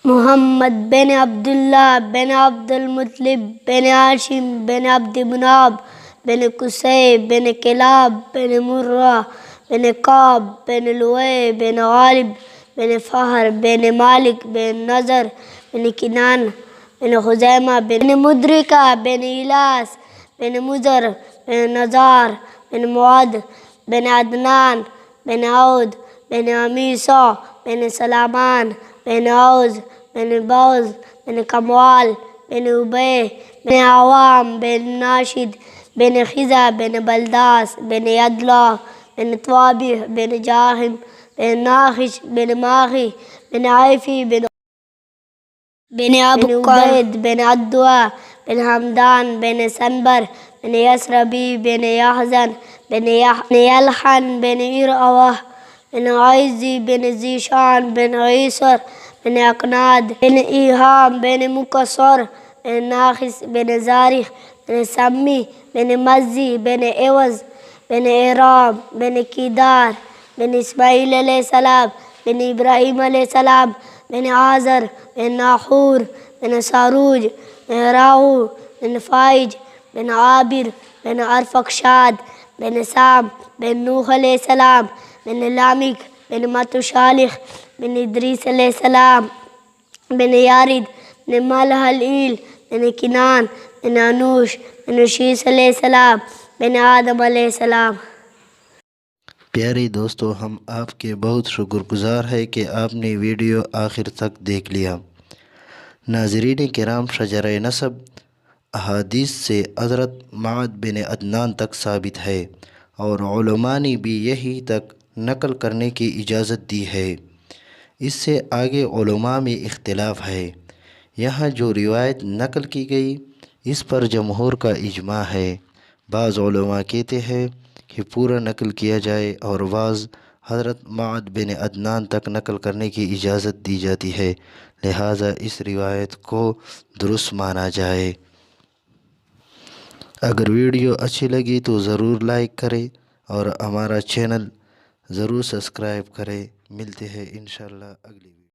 محمد بن عبداللہ بن عبد المطلب بن ہاشم بن عبد مناب بن قصی بن club بن مرہ بن کعب بن لؤی بن غالب بن فہر بن مالک بن نضر بن کنان بن خزیمہ بن مدرکہ بن الیاس بن مضر بن نزار بن معد بن عدنان بن عود بن عمیسہ بن سلامان بن عوز بن بوز بن کموال بن ابی بن عوام بن ناشد بن خزا بن بلداس بن یدلا بن طوابح بن جاہم بن ناخش بن ماخی بن عیفی بن ابو قید بن عدوا بن حمدان بن سنبر بن یسربی بن یحزن بن یلحن بن ارعوہ بن عیزی بن زیشان بن عیسر بن اقناد بن ایہام بن مکسر بن ناخس بن زارح بن سمی بن مزی بن عوض بن ارام بن کیدار بن اسماعیل علیہ السلام بن ابراہیم علیہ السلام بن آزر بن ناحور بن ساروج بن راہو بن فائج بن عابر بن ارفقشاد بن سام بن نوح علیہ السلام بن لامک بن متشالخ بن ادریس علیہ السلام بن یارد بن ملحلیل بن کنان بن انوش بن شیس علیہ السلام بن آدم علیہ السلام۔ پیارے دوستو، ہم آپ کے بہت شکر گزار ہے کہ آپ نے ویڈیو آخر تک دیکھ لیا۔ ناظرین کرام، شجرہ نسب احادیث سے حضرت معد بن عدنان تک ثابت ہے، اور علماء نے بھی یہی تک نقل کرنے کی اجازت دی ہے۔ اس سے آگے علماء میں اختلاف ہے۔ یہاں جو روایت نقل کی گئی اس پر جمہور کا اجماع ہے۔ بعض علماء کہتے ہیں کہ پورا نقل کیا جائے، اور بعض حضرت معد بن عدنان تک نقل کرنے کی اجازت دی جاتی ہے، لہٰذا اس روایت کو درست مانا جائے۔ اگر ویڈیو اچھی لگی تو ضرور لائک کریں اور ہمارا چینل ضرور سبسکرائب کریں۔ ملتے ہیں انشاءاللہ اگلی ویڈیو۔